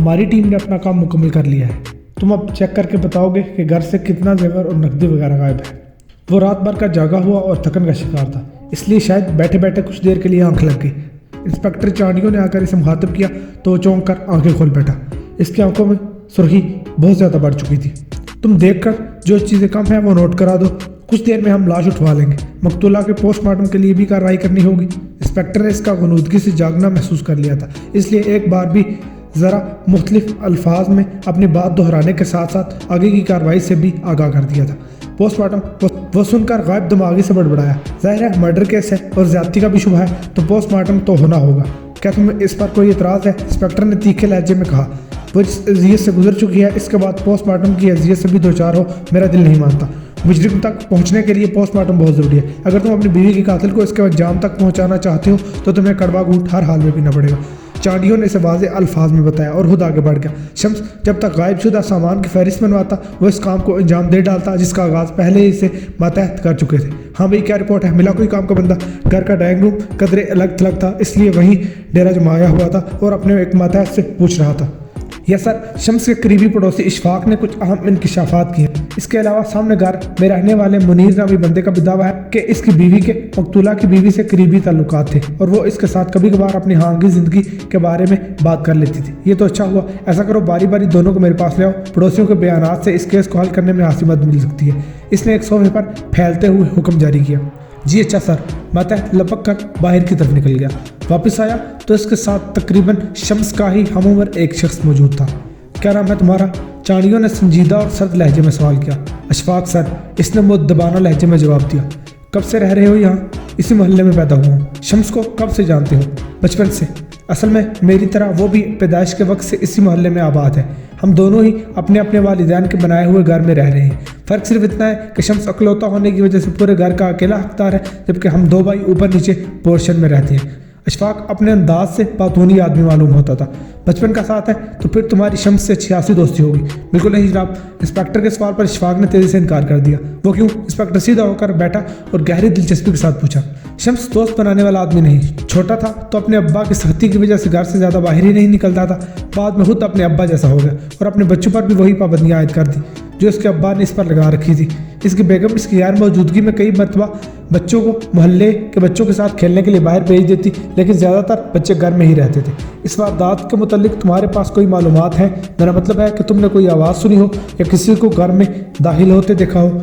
हमारी टीम ने अपना काम मुकम्मल कर लिया है। तुम अब चेक करके बताओगे कि घर से कितना जेवर और नकदी वगैरह गायब है। वो रात भर का जागा हुआ और थकन का शिकार था, इसलिए शायद बैठे बैठे कुछ देर के लिए आंख लग गई। इंस्पेक्टर चांडियों ने आकर इसे मुखातिब किया तो वो चौंक कर आंखें खोल बैठा। इसकी आंखों में सुर्खी बहुत ज़्यादा बढ़ चुकी थी। तुम देखकर जो चीज़ें कम हैं वो नोट करा दो, कुछ देर में हम लाश उठवा लेंगे। मकतूला के पोस्टमार्टम के लिए भी कार्रवाई करनी होगी। इंस्पेक्टर ने इसका गनूदगी से जागना महसूस कर लिया था, इसलिए एक बार भी ज़रा मुख्तलिफ अल्फाज में अपनी बात दोहराने के साथ साथ आगे की कार्रवाई से भी आगाह कर दिया था। पोस्टमार्टम वो सुनकर गायब दिमागी से बड़बड़ाया। ज़ाहिर है मर्डर केस है और ज़्यादती का भी शुबह है, तो पोस्टमार्टम तो होना होगा। क्या तुम्हें इस पर कोई एतराज़ है? इंस्पेक्टर ने तीखे लहजे में कहा। वो इस अज़ियत से गुजर चुकी है, इसके बाद पोस्टमार्टम की अज़ियत से भी दो चार हो, मेरा दिल नहीं मानता। मुजरिम तक पहुंचने के लिए पोस्टमार्टम बहुत ज़रूरी है। अगर तुम अपनी बीवी के कातिल को इसके अंजाम तक पहुंचाना चाहते हो तो तुम्हें कड़वा घूंट हर हाल में पीना पड़ेगा। चांडियों ने इसे वाज़ेह अल्फाज में बताया और खुद आगे बढ़ गया। शम्स जब तक गायबशुदा सामान की फहरिस्त बनवाता वो इस काम को अंजाम दे डालता जिसका आगाज़ पहले ही से मातहत कर चुके थे। हाँ भाई, क्या रिपोर्ट है? मिला कोई काम का बंदा? घर का ड्राइंग रूम कदरे अलग थलग था, इसलिए वहीं डेरा जमाया हुआ था और अपने एक मातहत से पूछ रहा था। यस सर, शम्स के करीबी पड़ोसी इशफाक ने कुछ अहम इंकिशाफात किए। इसके अलावा सामने घर में रहने वाले मुनीर नामी बंदे का भी दावा है कि इसकी बीवी के मकतूला की बीवी से करीबी ताल्लुकात थे और वो इसके साथ कभी कभार अपनी हांगी ज़िंदगी के बारे में बात कर लेती थी। ये तो अच्छा हुआ। ऐसा करो, बारी बारी दोनों को मेरे पास ले आओ। पड़ोसियों के बयानात से इस केस को हल करने में आसी मदद मिल सकती है। इसने एक सोफे पर फैलते हुए हुक्म जारी किया। जी अच्छा सर। मातहत लपक कर बाहर की तरफ निकल गया। वापस आया तो इसके साथ तकरीबन शम्स का ही हम उम्र एक शख्स मौजूद था। क्या नाम है तुम्हारा? चांडियों ने संजीदा और सर्द लहजे में सवाल किया। अशफाक सर, इसने मुद्दबाना लहजे में जवाब दिया। कब से रह रहे हो यहाँ? इसी मोहल्ले में पैदा हुआ हूँ। शम्स को कब से जानते हो? बचपन से। असल में मेरी तरह वो भी पैदाइश के वक्त से इसी मोहल्ले में आबाद है। हम दोनों ही अपने अपने वालिदैन के बनाए हुए घर में रह रहे हैं। फ़र्क सिर्फ इतना है कि शम्स अकलौता होने की वजह से पूरे घर का अकेला हकदार है, जबकि हम दो भाई ऊपर नीचे पोर्शन में रहते हैं। अशफाक अपने अंदाज से बातूनी आदमी मालूम होता था। बचपन का साथ है तो फिर तुम्हारी शम्स से 86 दोस्ती होगी। बिल्कुल नहीं जनाब। इंस्पेक्टर के सवाल पर अशफाक ने तेज़ी से इनकार कर दिया। वो क्यों? इंस्पेक्टर सीधा होकर बैठा और गहरी दिलचस्पी के साथ पूछा। शम्स दोस्त बनाने वाला आदमी नहीं। छोटा था तो अपने अब्बा की सख्ती की वजह से घर से ज़्यादा बाहर ही नहीं निकलता था। बाद में खुद अपने अब्बा जैसा हो गया और अपने बच्चों पर भी वही पाबंदियाँ आयद कर दी जो इसके अब्बा ने इस पर लगा रखी थी। इसकी बेगम इसकी गैर मौजूदगी में कई मरतबा बच्चों को मोहल्ले के बच्चों के साथ खेलने के लिए बाहर भेज देती, लेकिन ज़्यादातर बच्चे घर में ही रहते थे। इस वारदात के मुतालिक तुम्हारे पास कोई मालूमात है? मेरा मतलब है कि तुमने कोई आवाज़ सुनी हो या किसी को घर में दाखिल होते देखा हो?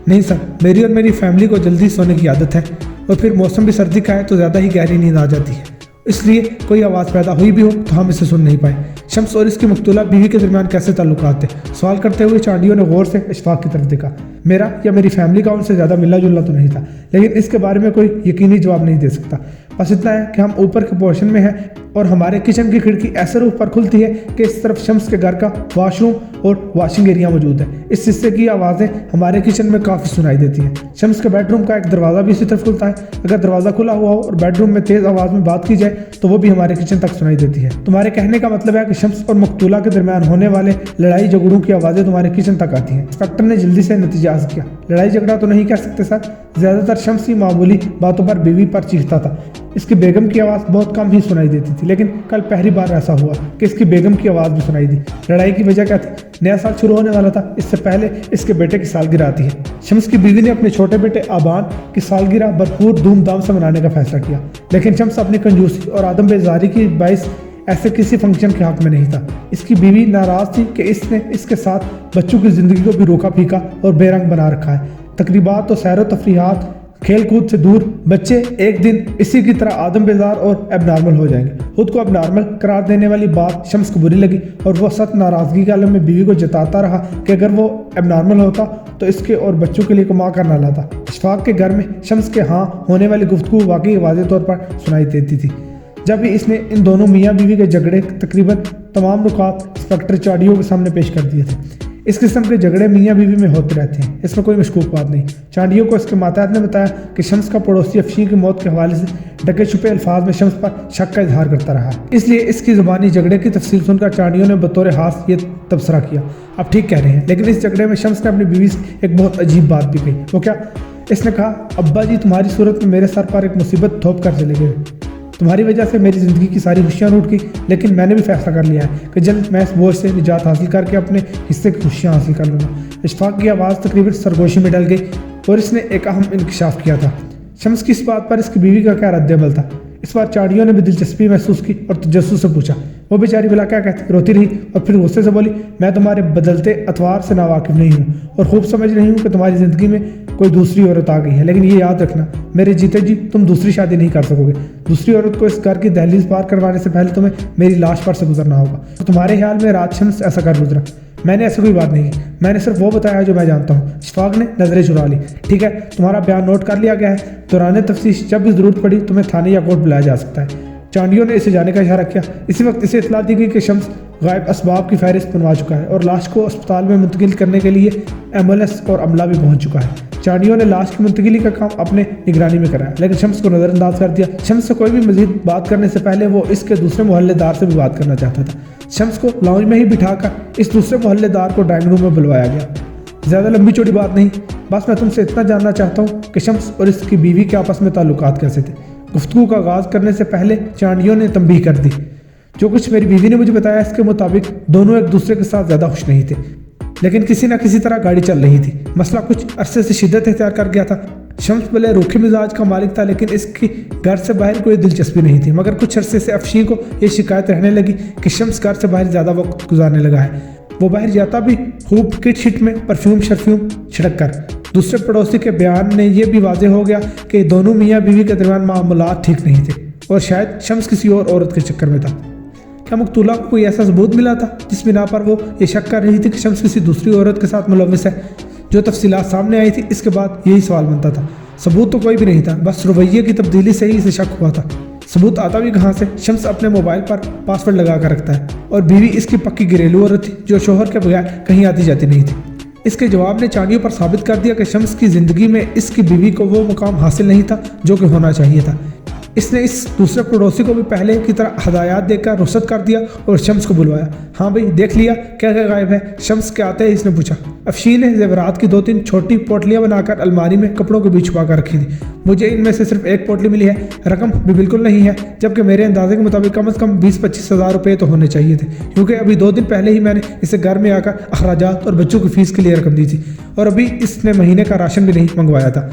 नहीं सर, मेरी और मेरी फैमिली को जल्दी सोने की आदत है और फिर मौसम भी सर्दी का है तो ज़्यादा ही गहरी नींद आ जाती है, इसलिए कोई आवाज़ पैदा हुई भी हो तो हम इसे सुन नहीं पाए। शम्स और इसकी मकतूला बीवी के दरमियान कैसे ताल्लुकात थे? सवाल करते हुए चांडियों ने गौर से अशफाक की तरफ देखा। मेरा या मेरी फैमिली का उनसे ज़्यादा मिलना जुलना तो नहीं था, लेकिन इसके बारे में कोई यकीनी जवाब नहीं दे सकता। बस इतना है कि हम ऊपर के पोर्शन में हैं और हमारे किचन की खिड़की ऐसे रूप पर खुलती है कि इस तरफ शम्स के घर का वॉशरूम और वॉशिंग एरिया मौजूद है। इस हिस्से की आवाज़ें हमारे किचन में काफ़ी सुनाई देती हैं। शम्स के बेडरूम का एक दरवाज़ा भी इसी तरफ खुलता है। अगर दरवाज़ा खुला हुआ हो और बेडरूम में तेज़ आवाज़ में बात की जाए तो वो भी हमारे किचन तक सुनाई देती है। तुम्हारे कहने का मतलब है कि शम्स और मकतूला के दरमियान होने वाले लड़ाई झगड़ों की आवाज़ें तुम्हारे किचन तक आती हैं। इंस्पेक्टर ने जल्दी से नतीजा हासिल किया। लड़ाई झगड़ा तो नहीं कह सकते सर, ज़्यादातर शम्स ही मामूली बातों पर बीवी पर चीखता था। इसकी बेगम की आवाज़ बहुत कम ही सुनाई देती थी, लेकिन कल पहली बार ऐसा हुआ कि इसकी बेगम की आवाज़ भी सुनाई दी। लड़ाई की वजह क्या थी? नया साल शुरू होने वाला था, इससे पहले इसके बेटे की सालगिरह आती है। शम्स की बीवी ने अपने छोटे बेटे आबान की सालगिरह भरपूर धूमधाम से मनाने का फैसला किया, लेकिन शम्स अपनी कंजूसी और आदम बेजारी की बाइस ऐसे किसी फंक्शन के हक में नहीं था। इसकी बीवी नाराज़ थी कि इसने इसके साथ बच्चों की ज़िंदगी को भी रोका फीका और बेरंग बना रखा है। तकरीबात और सैर तफरीहात, खेल कूद से दूर बच्चे एक दिन इसी की तरह आदम बेजार और एबनॉर्मल हो जाएंगे। खुद को एबनॉर्मल करार देने वाली बात शम्स को बुरी लगी और वो सख्त नाराज़गी के आलम में बीवी को जताता रहा कि अगर वो एबनॉर्मल होता तो इसके और बच्चों के लिए कमा कर ना लाता। अशफाक के घर में शम्स के हाँ होने वाली गुफ्तगू वाकई वाज़ेह तौर पर सुनाई देती थी। जब भी इसने इन दोनों मियाँ बीवी के झगड़े तकरीबन तमाम नुकात इंस्पेक्टर चांडियों के सामने पेश कर दिए थे। इस किस्म के झगड़े मियाँ बीवी में होते रहते हैं, इसमें कोई मशकूक बात नहीं। चांडियों को इसके मातहत ने बताया कि शम्स का पड़ोसी अफशी की मौत के हवाले से ढके छुपे अल्फाज में शम्स पर शक का इजहार करता रहा, इसलिए इसकी ज़ुबानी झगड़े की तफसील सुनकर चांडियों ने बतौर हास ये तबसरा किया। आप ठीक कह रहे हैं, लेकिन इस झगड़े में शम्स ने अपनी बीवी से एक बहुत अजीब बात भी कही। वो क्या? इसने कहा, अब्बा जी तुम्हारी सूरत में मेरे सर पर एक मुसीबत थोप कर चले गए। تمہاری وجہ سے میری زندگی کی ساری خوشیاں لوٹ گئی، لیکن میں نے بھی فیصلہ کر لیا ہے کہ جلد میں اس بوجھ سے نجات حاصل کر کے اپنے حصے کی خوشیاں حاصل کر لوں گا۔ اشفاق کی آواز تقریباً سرگوشی میں ڈل گئی اور اس نے ایک اہم انکشاف کیا تھا۔ شمس کی اس بات پر اس کی بیوی کا کیا رد عمل تھا؟ اس بار چاڑیوں نے بھی دلچسپی محسوس کی اور تجسس سے پوچھا۔ وہ بیچاری بلا کیا کہتی، روتی رہی اور پھر غصے سے بولی، میں تمہارے بدلتے اطوار سے ناواقف نہیں ہوں اور خوب سمجھ رہی ہوں کہ تمہاری زندگی میں کوئی دوسری عورت آ گئی ہے، لیکن یہ یاد رکھنا میرے جیتے جی تم دوسری شادی نہیں کر سکو گے۔ دوسری عورت کو اس گھر کی دہلیز پار کروانے سے پہلے تمہیں میری لاش پر سے گزرنا ہوگا۔ تو تمہارے خیال میں رات شمس ایسا کر گزرا؟ میں نے ایسی کوئی بات نہیں کی، میں نے صرف وہ بتایا جو میں جانتا ہوں۔ اشفاق نے نظریں چرا لی۔ ٹھیک ہے، تمہارا بیان نوٹ کر لیا گیا ہے، دوران تفتیش جب بھی ضرورت پڑی تمہیں تھانے یا کورٹ بلایا جا سکتا ہے۔ چانڈیوں نے اسے جانے کا اشارہ کیا۔ اسی وقت اسے اطلاع دی گئی کہ شمس غائب اسباب کی فہرست بنوا چکا ہے اور لاش کو اسپتال میں منتقل کرنے کے لیے ایمبولینس اور عملہ بھی پہنچ چکا ہے۔ چانڈیوں نے لاش کی منتقلی کا کام اپنے نگرانی میں کرایا، لیکن شمس کو نظر انداز کر دیا۔ شمس سے کوئی بھی مزید بات کرنے سے پہلے وہ اس کے دوسرے محلے دار سے بھی بات کرنا چاہتا تھا۔ شمس کو لاؤنج میں ہی بٹھا کر اس دوسرے محلے دار کو ڈرائنگ روم میں بلوایا گیا۔ زیادہ لمبی چوڑی بات نہیں، بس میں تم سے اتنا جاننا چاہتا ہوں کہ شمس اور اس کی بیوی کے آپس میں تعلقات کیسے تھے۔ گفتگو کا آغاز کرنے سے پہلے چانڈیوں نے تنبیہ کر دی۔ جو کچھ میری بیوی نے مجھے بتایا اس کے مطابق دونوں ایک دوسرے کے ساتھ زیادہ خوش نہیں تھے، لیکن کسی نہ کسی طرح گاڑی چل رہی تھی۔ مسئلہ کچھ عرصے سے شدت اختیار کر گیا تھا۔ شمس بلے روکھے مزاج کا مالک تھا، لیکن اس کی گھر سے باہر کوئی دلچسپی نہیں تھی، مگر کچھ عرصے سے افشین کو یہ شکایت رہنے لگی کہ شمس گھر سے باہر زیادہ وقت گزارنے لگا ہے۔ وہ باہر جاتا بھی خوب کٹ شٹ میں پرفیوم شرفیوم چھڑک کر۔ دوسرے پڑوسی کے بیان نے یہ بھی واضح ہو گیا کہ دونوں میاں بیوی کے درمیان معاملات ٹھیک نہیں تھے اور شاید شمس کسی اور عورت کے چکر میں تھا۔ کیا مقتولہ کو کوئی ایسا ثبوت ملا تھا جس بنا پر وہ یہ شک کر رہی تھی کہ شمس کسی دوسری عورت کے ساتھ ملوث ہے؟ جو تفصیلات سامنے آئی تھی اس کے بعد یہی سوال بنتا تھا۔ ثبوت تو کوئی بھی نہیں تھا، بس رویے کی تبدیلی سے ہی اسے شک ہوا تھا۔ ثبوت آتا بھی کہاں سے؟ شمس اپنے موبائل پر پاسورڈ لگا کر رکھتا ہے اور بیوی اس کی پکی گھریلو عورت تھی جو شوہر کے بغیر کہیں آتی جاتی نہیں تھی۔ اس کے جواب نے چانڈیوں پر ثابت کر دیا کہ شمس کی زندگی میں اس کی بیوی کو وہ مقام حاصل نہیں تھا جو کہ ہونا چاہیے تھا۔ اس نے اس دوسرے پڑوسی کو بھی پہلے کی طرح ہدایات دے کر رخصت کر دیا اور شمس کو بلوایا۔ ہاں بھائی دیکھ لیا کیا کیا غائب ہے؟ شمس کے آتے ہی اس نے پوچھا۔ افشین نے زیورات کی 2-3 چھوٹی پوٹلیاں بنا کر الماری میں کپڑوں کے بیچ چھپا کر رکھی تھی۔ مجھے ان میں سے صرف ایک پوٹلی ملی ہے، رقم بھی بالکل نہیں ہے، جبکہ میرے اندازے کے مطابق کم از کم 20-25 ہزار روپے تو ہونے چاہیے تھے، کیونکہ ابھی 2 دن پہلے ہی میں نے اسے گھر میں آ کر اخراجات اور بچوں کی فیس کے لیے رقم دی تھی اور ابھی اس نے مہینے کا راشن بھی نہیں منگوایا تھا۔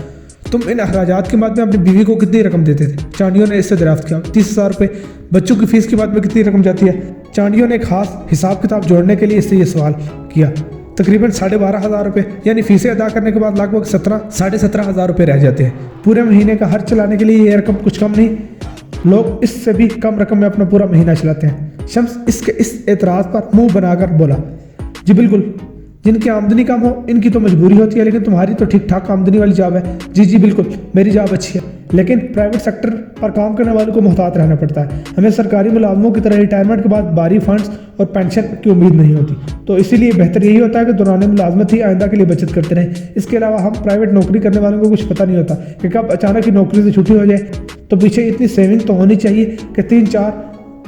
تم ان اخراجات کے بعد میں اپنی بیوی کو کتنی رقم دیتے تھے؟ چانڈیوں نے اس سے دریافت کیا۔ 30,000 روپے۔ بچوں کی فیس کے بعد میں کتنی رقم جاتی ہے؟ چانڈیوں نے خاص حساب کتاب جوڑنے کے لیے اس سے یہ سوال کیا۔ تقریباً 12,500 روپے، یعنی فیسیں ادا کرنے کے بعد لگ بھگ 17,500 روپے رہ جاتے ہیں۔ پورے مہینے کا خرچ چلانے کے لیے یہ رقم کچھ کم نہیں، لوگ اس سے بھی کم رقم میں اپنا پورا مہینہ چلاتے ہیں۔ شمس اس کے اس اعتراض پر منہ بنا کر بولا، جی بالکل، جن کی آمدنی کم ہو ان کی تو مجبوری ہوتی ہے، لیکن تمہاری تو ٹھیک ٹھاک آمدنی والی جاب ہے۔ جی بالکل، میری جاب اچھی ہے، لیکن پرائیویٹ سیکٹر پر کام کرنے والوں کو محتاط رہنا پڑتا ہے۔ ہمیں سرکاری ملازموں کی طرح ریٹائرمنٹ کے بعد باری فنڈز اور پینشن کی امید نہیں ہوتی، تو اسی لیے بہتر یہی ہوتا ہے کہ دوران ملازمت ہی آئندہ کے لیے بچت کرتے رہیں۔ اس کے علاوہ ہم پرائیویٹ نوکری کرنے والوں کو کچھ پتہ نہیں ہوتا کہ کب اچانک ہی نوکری سے چھٹی ہو جائے، تو پیچھے اتنی سیونگ تو ہونی چاہیے کہ 3-4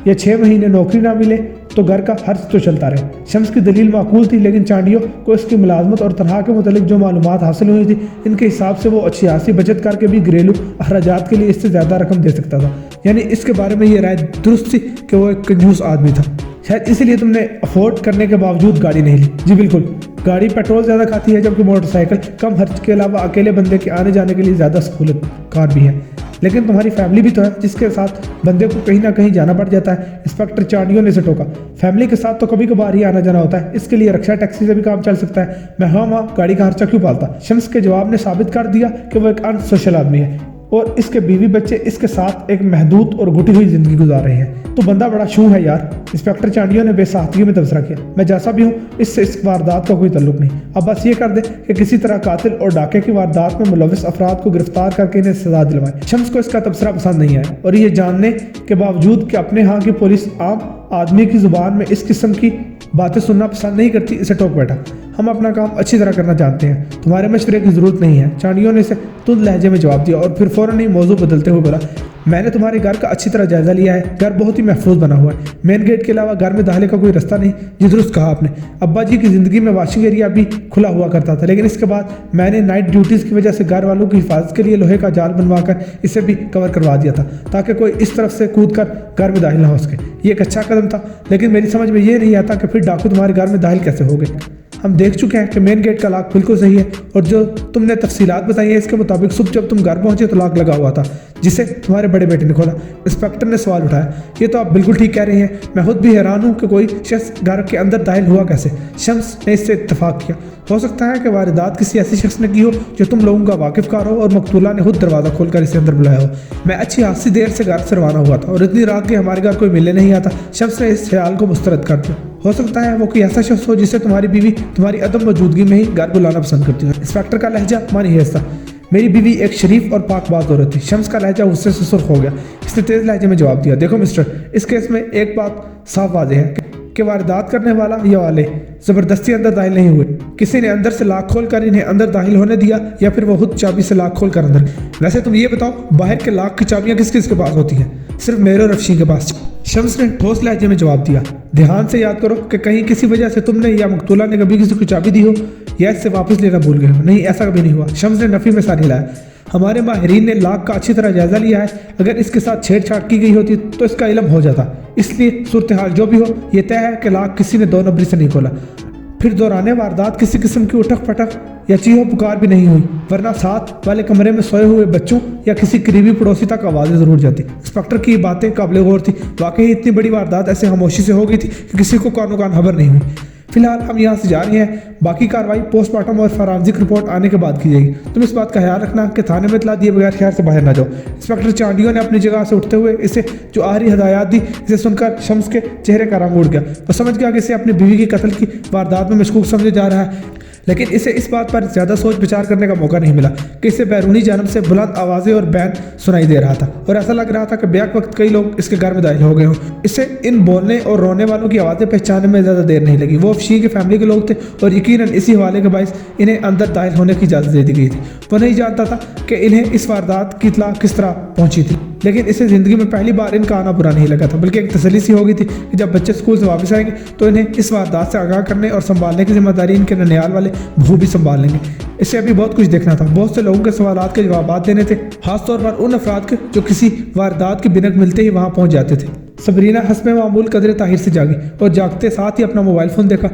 یا 6 مہینے نوکری نہ ملے تو گھر کا خرچ تو چلتا رہے۔ شمس کی دلیل معقول تھی، لیکن چانڈیوں کو اس کی ملازمت اور تنخواہ کے متعلق جو معلومات حاصل ہوئی تھی ان کے حساب سے وہ اچھی خاصی بچت کر کے بھی گھریلو اخراجات کے لیے اس سے زیادہ رقم دے سکتا تھا۔ یعنی اس کے بارے میں یہ رائے درست تھی کہ وہ ایک کنجوس آدمی تھا۔ شاید اسی لیے تم نے افورڈ کرنے کے باوجود گاڑی نہیں لی۔ جی بالکل، گاڑی پیٹرول زیادہ کھاتی ہے، جبکہ موٹر سائیکل کم خرچ کے علاوہ اکیلے بندے کے آنے جانے کے لیے زیادہ سہولت کار بھی ہے۔ لیکن تمہاری فیملی بھی تو ہے جس کے ساتھ بندے کو کہیں نہ کہیں جانا پڑ جاتا ہے۔ انسپیکٹر چانڈیوں نے اسے ٹوکا۔ فیملی کے ساتھ تو کبھی کبھار ہی آنا جانا ہوتا ہے، اس کے لیے رکشا ٹیکسی سے بھی کام چل سکتا ہے۔ میں ہاں گاڑی کا خرچہ کیوں پالتا؟ شمس کے جواب نے ثابت کر دیا کہ وہ ایک ان سوشل آدمی ہے اور اس کے بیوی بچے اس کے ساتھ ایک محدود اور گھٹی ہوئی زندگی گزار رہے ہیں۔ تو بندہ بڑا شوں ہے یار، انسپیکٹر چانڈیوں نے بے ساختگی میں تبصرہ کیا۔ میں جیسا بھی ہوں اس سے اس واردات کا کوئی تعلق نہیں، اب بس یہ کر دے کہ کسی طرح قاتل اور ڈاکے کی واردات میں ملوث افراد کو گرفتار کر کے انہیں سزا دلوائیں۔ شمس کو اس کا تبصرہ پسند نہیں آیا اور یہ جاننے کے باوجود کہ اپنے ہاں کی پولیس عام آدمی کی زبان میں اس قسم کی باتیں سننا پسند نہیں کرتی، اسے ٹوک بیٹھا۔ ہم اپنا کام اچھی طرح کرنا جانتے ہیں، تمہارے مشورے کی ضرورت نہیں ہے۔ چانڈیوں نے اسے تند لہجے میں جواب دیا اور پھر فوراً ہی موضوع بدلتے ہوئے بولا، میں نے تمہارے گھر کا اچھی طرح جائزہ لیا ہے، گھر بہت ہی محفوظ بنا ہوا ہے، مین گیٹ کے علاوہ گھر میں داخلے کا کوئی رستہ نہیں۔ جی درست کہا آپ نے، ابا جی کی زندگی میں واشنگ ایریا بھی کھلا ہوا کرتا تھا، لیکن اس کے بعد میں نے نائٹ ڈیوٹیز کی وجہ سے گھر والوں کی حفاظت کے لیے لوہے کا جال بنوا کر اسے بھی کور کروا دیا تھا تاکہ کوئی اس طرف سے کود کر گھر میں داخل نہ ہو سکے۔ یہ ایک اچھا قدم تھا، لیکن میری سمجھ میں یہ نہیں آتا کہ پھر ڈاکو تمہارے گھر میں داخل کیسے ہو گئے۔ ہم دیکھ چکے ہیں کہ مین گیٹ کا لاک بالکل صحیح ہے، اور جو تم نے تفصیلات بتائی ہیں اس کے مطابق صبح جب تم گھر پہنچے تو لاک لگا ہوا تھا جسے تمہارے بڑے بیٹے نے کھولا۔ انسپیکٹر نے سوال اٹھایا، یہ تو آپ بالکل ٹھیک کہہ رہی ہیں، میں خود بھی حیران ہوں کہ کوئی شخص گھر کے اندر داخل ہوا کیسے۔ شمس نے اس سے اتفاق کیا، ہو سکتا ہے کہ واردات کسی ایسی شخص نے کی ہو جو تم لوگوں کا واقف کار ہو اور مقتولہ نے خود دروازہ کھول کر اسے اندر بلایا ہو۔ میں اچھی خاصی دیر سے گھر سے روانہ ہوا تھا اور اتنی رات کے ہمارے گھر کوئی ملنے نہیں آتا۔ شمس نے اس خیال کو مسترد کر دیا، ہو سکتا ہے وہ کوئی ایسا شخص ہو جسے تمہاری بیوی تمہاری عدم موجودگی میں ہی گھر بلانا پسند کرتی ہے۔ انسپیکٹر کا لہجہ مانی ہیز تھا، میری بیوی ایک شریف اور پاک باز عورت تھی۔ شمس کا لہجہ غصے سے سرخ ہو گیا، اس نے تیز لہجے میں جواب دیا، دیکھو مسٹر، اس کیس میں ایک بات صاف واضح ہے کہ واردات کرنے والا یا والے زبردستی اندر داخل نہیں ہوئے، کسی نے اندر سے لاک کھول کر انہیں اندر داخل ہونے دیا یا پھر وہ خود چابی سے لاک کھول کر اندر۔ ویسے تم یہ بتاؤ، باہر کے لاک کی چابیاں کس کس کے پاس ہوتی ہیں؟ صرف میرے اور افشین کے پاس۔ شمس نے ٹھوس لہجے میں جواب دیا، دھیان سے یاد کرو کہ کہیں کسی وجہ سے تم نے یا مقتولہ نے کبھی کسی کو چابی دی ہو یا اس سے واپس لینا بھول گئے ہو۔ نہیں، ایسا کبھی نہیں ہوا۔ شمس نے نفی میں سر ہلایا، ہمارے ماہرین نے لاک کا اچھی طرح جائزہ لیا ہے، اگر اس کے ساتھ چھیڑ چھاڑ کی گئی ہوتی تو اس کا علم ہو جاتا، اس لیے صورتحال جو بھی ہو یہ طے ہے کہ لاک کسی نے 2 نمبری سے نہیں کھولا۔ پھر دوران واردات کسی قسم کی اٹھک پٹک یا چیخو پکار بھی نہیں ہوئی، ورنہ ساتھ والے کمرے میں سوئے ہوئے بچوں یا کسی قریبی پڑوسی تک آوازیں ضرور جاتی۔ انسپیکٹر کی باتیں قابل غور تھی، واقعی اتنی بڑی واردات ایسے خاموشی سے ہو گئی تھی کہ کسی کو کانوں کان خبر نہیں ہوئی۔ فی الحال ہم یہاں سے جا رہے ہیں، باقی کارروائی پوسٹ مارٹم اور فورینسک رپورٹ آنے کے بعد کی جائے گی۔ تم اس بات کا خیال رکھنا کہ تھانے میں اطلاع دیے بغیر شہر سے باہر نہ جاؤ۔ انسپیکٹر چانڈیو نے اپنی جگہ سے اٹھتے ہوئے اسے جو آخری ہدایات دی، اسے سن کر شمس کے چہرے کا رنگ اڑ گیا۔ وہ سمجھ گیا کہ اسے اپنی بیوی کے قتل کی واردات میں مشکوک سمجھا جا رہا ہے، لیکن اسے اس بات پر زیادہ سوچ بچار کرنے کا موقع نہیں ملا کہ اسے بیرونی جانب سے بلند آوازیں اور بین سنائی دے رہا تھا، اور ایسا لگ رہا تھا کہ بیک وقت کئی لوگ اس کے گھر میں داخل ہو گئے ہوں۔ اسے ان بولنے اور رونے والوں کی آوازیں پہچاننے میں زیادہ دیر نہیں لگی۔ وہ افشین کی فیملی کے لوگ تھے اور یقیناً اسی حوالے کے باعث انہیں اندر داخل ہونے کی اجازت دے دی گئی تھی۔ وہ نہیں جانتا تھا کہ انہیں اس واردات کی اطلاع کس طرح پہنچی تھی، لیکن اسے زندگی میں پہلی بار ان کا آنا برا نہیں لگا تھا، بلکہ ایک تسلی سی ہو گئی تھی کہ جب بچے اسکول سے واپس آئیں گے تو انہیں اس واردات سے آگاہ کرنے اور سنبھالنے کی ذمہ داری ان کے ننیال والے بہو بھی سنبھال لیں گے۔ اسے ابھی بہت کچھ دیکھنا تھا، بہت سے لوگوں کے سوالات کے جوابات دینے تھے، خاص طور پر ان افراد کے جو کسی واردات کی بنک ملتے ہی وہاں پہنچ جاتے تھے۔ سبرینہ حسب معمول قدر طاہر سے جاگی اور جاگتے ساتھ ہی اپنا موبائل فون دیکھا۔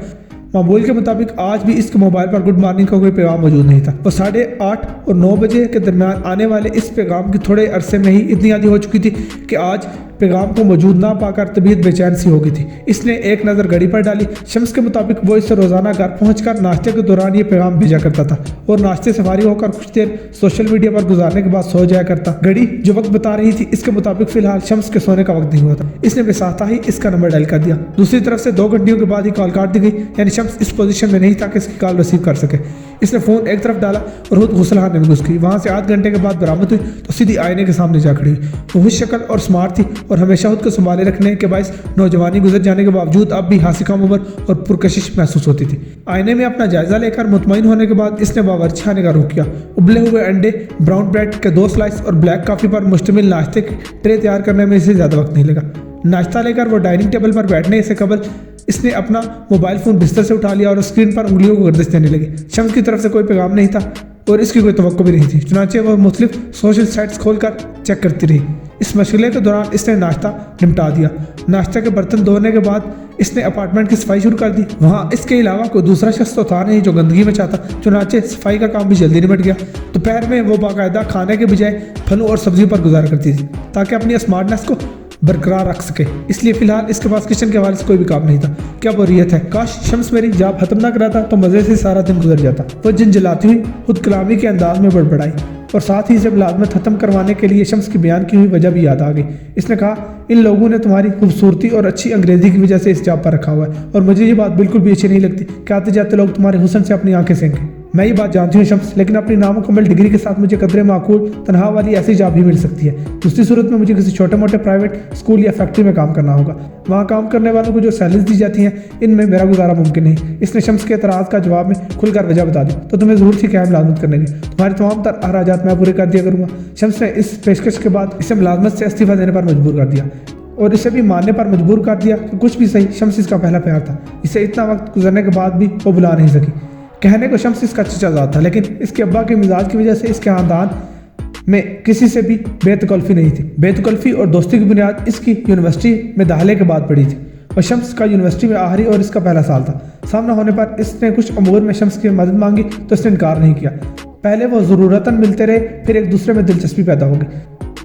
معمول کے مطابق آج بھی اس کے موبائل پر گڈ مارننگ کا کوئی پیغام موجود نہیں تھا۔ وہ 8:30 اور 9 بجے کے درمیان آنے والے اس پیغام کی تھوڑے عرصے میں ہی اتنی عادی ہو چکی تھی کہ آج پیغام کو موجود نہ پا کر طبیعت بے چین سی ہو گئی تھی۔ اس نے ایک نظر گھڑی پر ڈالی، شمس کے مطابق وہ اسے روزانہ گھر پہنچ کر ناشتے کے دوران یہ پیغام بھیجا کرتا تھا اور ناشتے سے فارغ ہو کر کچھ دیر سوشل میڈیا پر گزارنے کے بعد سو جایا کرتا۔ گھڑی جو وقت بتا رہی تھی اس کے مطابق فی الحال شمس کے سونے کا وقت نہیں ہوا تھا۔ اس نے بساطا ہی اس کا نمبر ڈائل کر دیا۔ دوسری طرف سے 2 گھنٹیوں کے بعد ہی کال کاٹ دی گئی، یعنی شمس اس پوزیشن میں نہیں تھا کہ اس کی کال ریسیو کر سکے۔ اس نے فون ایک طرف ڈالا اور خود غسل خانے میں گھس گئی۔ وہاں سے 8 گھنٹے کے بعد برآمد ہوئی تو سیدھی آئینے کے سامنے جا کھڑی ہوئی۔ وہ خوش شکل اور سمارٹ تھی اور ہمیشہ خود کو سنبھالے رکھنے کے باعث نوجوانی گزر جانے کے باوجود اب بھی ہاسی کم عمر اور پرکشش محسوس ہوتی تھی۔ آئینے میں اپنا جائزہ لے کر مطمئن ہونے کے بعد اس نے باورچی خانے کا رخ کیا۔ ابلے ہوئے انڈے، براؤن بریڈ کے 2 سلائس اور بلیک کافی پر مشتمل ناشتے کی ٹرے تیار کرنے میں اسے زیادہ وقت نہیں لگا۔ ناشتہ لے کر وہ ڈائننگ ٹیبل پر بیٹھنے سے قبل اس نے اپنا موبائل فون بستر سے اٹھا لیا اور اسکرین پر انگلیوں کو گردش دینے لگی۔ شمس کی طرف سے کوئی پیغام نہیں تھا اور اس کی کوئی توقع بھی نہیں تھی، چنانچہ وہ مختلف سوشل سائٹس کھول کر چیک کرتی رہی۔ اس مشغلے کے دوران اس نے ناشتہ نمٹا دیا۔ ناشتہ کے برتن دھونے کے بعد اس نے اپارٹمنٹ کی صفائی شروع کر دی۔ وہاں اس کے علاوہ کوئی دوسرا شخص تو تھا نہیں جو گندگی میں چاہتا، چنانچہ صفائی کا کام بھی جلدی نمٹ گیا۔ دوپہر میں وہ باقاعدہ کھانے کے بجائے پھلوں اور سبزیوں پر گزارا کرتی تھی تاکہ اپنی اسمارٹنیس کو برقرار رکھ سکے، اس لیے فی الحال اس کے پاس کچن کے حوالے سے کوئی بھی کام نہیں تھا۔ کیا بوریت ہے، کاش شمس میری جاب ختم نہ کراتا تو مزے سے سارا دن گزر جاتا۔ وہ جنجلاتی ہوئی خود کلامی کے انداز میں بڑبڑائی اور ساتھ ہی اسے ملازمت ختم کروانے کے لیے شمس کی بیان کی ہوئی وجہ بھی یاد آ گئی۔ اس نے کہا، ان لوگوں نے تمہاری خوبصورتی اور اچھی انگریزی کی وجہ سے اس جاب پر رکھا ہوا ہے اور مجھے یہ بات بالکل بھی اچھی نہیں لگتی کہ آتے جاتے لوگ تمہارے حسن سے اپنی آنکھیں سینکیں۔ मैं ये बात जानती हूँ शम्स, लेकिन अपनी नामुकम्मल डिग्री के साथ मुझे कदरे माकूल तनख्वाह वाली ऐसी जॉब भी मिल सकती है। दूसरी सूरत में मुझे किसी छोटे मोटे प्राइवेट स्कूल या फैक्ट्री में काम करना होगा। वहाँ काम करने वालों को जो सैलरीज दी जाती हैं, इनमें मेरा गुजारा मुमकिन नहीं। इसने शम्स के एतराज़ का जवाब में खुलकर वजह बता दी। तो तुम्हें ज़रूर थी क्या मुलाजमत करने की? तुम्हारे तमाम तर अखराजात मैं पूरे कर दिया करूँगा। शम्स ने इस पेशकश के बाद इसे मुलाजमत से इस्तीफा देने पर मजबूर कर दिया और इसे भी मानने पर मजबूर कर दिया कि कुछ भी सही, शम्स इसका पहला प्यार था। इसे इतना वक्त गुजरने के बाद भी वो बुला नहीं सकी। कहने को शम्स इसका चचाजाद था, लेकिन इसके अब्बा के मिजाज की वजह से इसके खानदान में किसी से भी बेतकल्फ़ी नहीं थी। बेतकल्फ़ी और दोस्ती की बुनियाद इसकी यूनिवर्सिटी में दाखिले के बाद पड़ी थी और शम्स का यूनिवर्सिटी में आखिरी और इसका पहला साल था। सामना होने पर इसने कुछ अमूर में शम्स की मदद मांगी तो इसने इनकार नहीं किया। पहले वो ज़रूरतन मिलते रहे, फिर एक दूसरे में दिलचस्पी पैदा हो गई।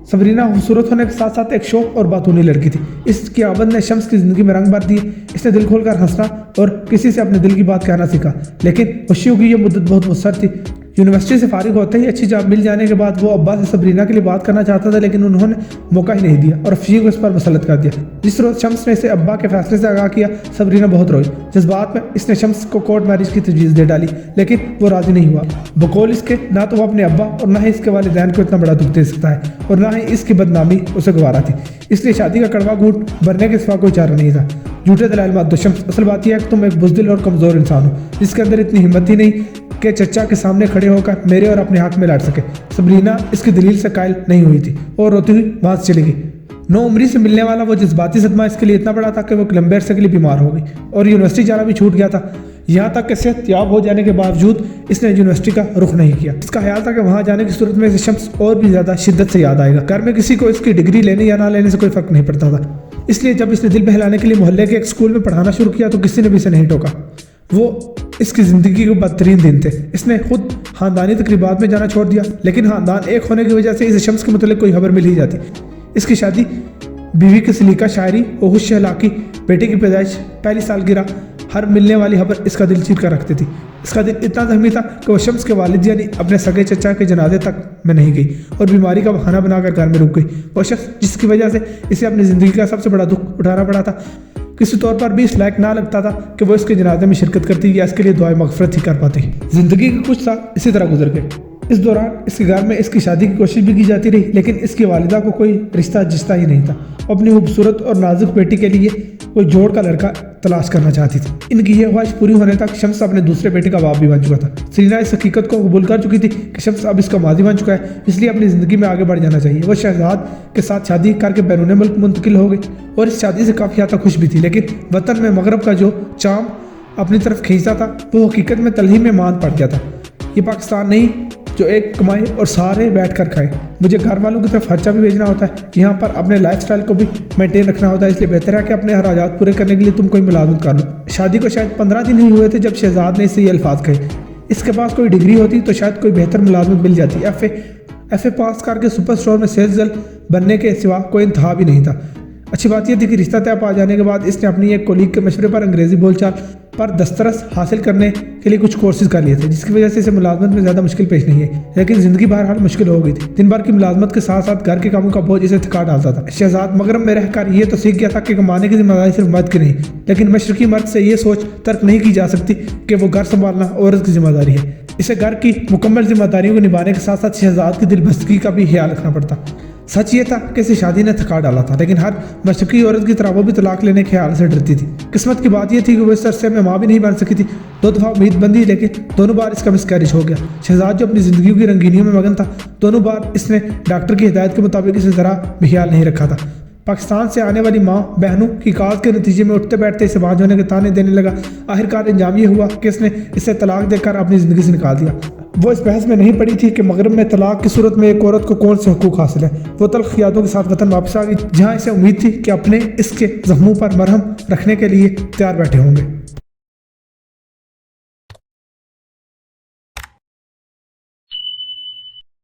सबरीना खूबसूरत होने के साथ साथ एक शौक और बातूनी लड़की थी। इसकी आमद ने शम्स की ज़िंदगी में रंग भर दिए। इसने दिल खोलकर हंसना और किसी से अपने दिल की बात कहना सीखा, लेकिन खुशियों की ये मुद्दत बहुत मुख्तसर थी। यूनिवर्सिटी से फारिग होते ही अच्छी जॉब मिल जाने के बाद वो अब्बा से सबरीना के लिए बात करना चाहता था, लेकिन उन्होंने मौका ही नहीं दिया और अफशी को इस पर मुसलत कर दिया। जिस रोज़ शम्स ने इसे अब्बा के फैसले से आगाह किया, सबरीना बहुत रोई। जज्बात में इसने शम्स को कोर्ट मैरिज की तजवीज़ दे डाली, लेकिन वो राज़ी नहीं हुआ। बकौल इसके ना तो वो अपने अब्बा और ना ही इसके वालिदैन को इतना बड़ा दुख दे सकता है और ना ही इसकी बदनामी उसे गवारा थी। इसलिए शादी का कड़वा घूंट भरने के सिवा कोई चारा नहीं था। झूठे दलाइल मत दो शम्स, असल बात यह है कि तुम एक बुज़दिल और कमज़ोर इंसान हो जिसके अंदर इतनी हिम्मत ही नहीं कि चचा के सामने खड़े होकर मेरे और अपने हक में लड़ सके। सबरीना इसकी दलील से कायल नहीं हुई थी और रोती हुई वहाँ से चली गई। नौ उम्री से मिलने वाला वो जज्बाती सदमा इसके लिए इतना बड़ा था कि वो लंबे अरसे के लिए बीमार हो गई और यूनिवर्सिटी जाना भी छूट गया था। यहाँ तक कि सेहतयाब हो जाने के बावजूद इसने यूनिवर्सिटी का रुख नहीं किया। इसका ख्याल था कि वहाँ जाने की सूरत में इसे शम्स और भी ज़्यादा शिद्दत से याद आएगा। घर में किसी को इसकी डिग्री लेने या ना लेने से कोई फ़र्क नहीं पड़ता था, इसलिए जब इसने दिल बहलाने के लिए मोहल्ले के एक स्कूल में पढ़ाना शुरू किया तो किसी ने भी इसे नहीं टोका। वो इसकी ज़िंदगी के बदतरीन दिन थे। इसने खुद ख़ानदानी तकरीबात में जाना छोड़ दिया, लेकिन ख़ानदान एक होने की वजह से इसे शम्स के मतलब कोई खबर मिल ही जाती। इसकी शादी बीवी की सलीका शायरी और खुश अखलाकी, बेटे की पैदाइश, पहली सालगिरह, हर मिलने वाली खबर इसका दिल चीर कर रखती थी। इसका दिल इतना जख्मी था कि वह शम्स के वालिद यानी अपने सगे चचा के जनाजे तक में नहीं गई और बीमारी का बहाना बनाकर घर में रुक गई। वह शख्स जिसकी वजह से इसे अपनी ज़िंदगी का सबसे बड़ा दुख उठाना पड़ा था, किसी तौर पर भी इस लायक ना लगता था कि वो इसके जनाजे में शिरकत करती या इसके लिए दुआए मगफरत ही कर पाती। ज़िंदगी के कुछ साल इसी तरह गुजर गए। इस दौरान इसके घर में इसकी शादी की कोशिश भी की जाती रही, लेकिन इसकी वालिदा को कोई रिश्ता जिस्ता ही नहीं था। अपनी खूबसूरत और नाजुक बेटी के लिए कोई जोड़ का लड़का तलाश करना चाहती थी। इनकी यह ख्वाहिश पूरी होने तक शम्स अपने दूसरे बेटे का बाप भी बन चुका था। सबरीना इस हकीकत को कबूल कर चुकी थी कि शम्स अब इसका माजी बन चुका है, इसलिए अपनी ज़िंदगी में आगे बढ़ जाना चाहिए। वह शहजाद के साथ शादी करके बैरून मुल्क मुंतकिल हो गई और इस शादी से काफ़ी हद तक खुश भी थी, लेकिन वतन में मगरब का जो चाम अपनी तरफ खींचता था वो हकीकत में तलही में मान पड़ गया था। ये पाकिस्तान नहीं जो एक कमाए और सारे बैठ कर खाए। मुझे घर वालों की तरफ खर्चा भी भेजना होता है, यहाँ पर अपने लाइफस्टाइल को भी मेंटेन रखना होता है, इसलिए बेहतर है कि अपने अखराजात पूरे करने के लिए तुम कोई मुलाजमत कर लो। शादी को शायद 15 दिन ही हुए थे जब शहजाद ने इससे ये अल्फाज कहे। इसके पास कोई डिग्री होती तो शायद कोई बेहतर मुलाजमत मिल जाती। एफ ए पास करके सुपर स्टोर में सेल्स गर्ल बनने के सिवा कोई इंतहा भी नहीं था। अच्छी बात यह थी कि रिश्ता तय पा जाने के बाद इसने अपनी एक कोलीग के मशवरे पर अंग्रेज़ी बोलचाल पर दस्तरस हासिल करने के लिए कुछ कोर्सेज कर लिए थे, जिसकी वजह से इसे मुलाजमत में ज़्यादा मुश्किल पेश नहीं है। लेकिन ज़िंदगी बहरहाल मुश्किल हो गई थी। दिन भर की मुलाजमत के साथ साथ घर के कामों का बोझ इसे थका डालता था। शहजाद मगरब में रहकर ये तो सीख गया था कि कमाने की जिम्मेदारी सिर्फ मर्द की नहीं, लेकिन मशरकी मर्द से ये सोच तर्क नहीं की जा सकती कि वो घर संभालना औरत की जिम्मेदारी है। इसे घर की मुकम्मल जिम्मेदारियों को निभाने के साथ साथ शहजाद की दिलबस्तगी का भी ख्याल रखना पड़ता। सच ये था कि इसे शादी ने थका डाला था, लेकिन हर मशरकी औरत की तरह वो भी तलाक लेने के ख्याल से डरती थी। किस्मत की बात यह थी कि वो इस अरसे में माँ भी नहीं बन सकी थी। 2 दफ़ा उम्मीद बंदी, लेकिन दोनों बार इसका मिसकैरेज हो गया। शहजाद जो अपनी ज़िंदगी की रंगीनियों में मगन था, दोनों बार इसने डॉक्टर की हिदायत के मुताबिक इसे ज़रा भी ख्याल नहीं रखा था। पाकिस्तान से आने वाली माँ बहनों की काज के नतीजे में उठते बैठते इसे बाँझ होने के ताने देने लगा। आखिरकार अंजाम ये हुआ कि इसने इसे तलाक देकर अपनी ज़िंदगी से निकाल दिया। वो इस बहस में नहीं पड़ी थी कि मगरब में तलाक की सूरत में एक औरत को कौन से हुकूक हासिल है। वो तल्ख यादों के साथ वतन वापस आ गई, जहाँ इसे उम्मीद थी कि अपने इसके जख्मों पर मरहम रखने के लिए तैयार बैठे होंगे।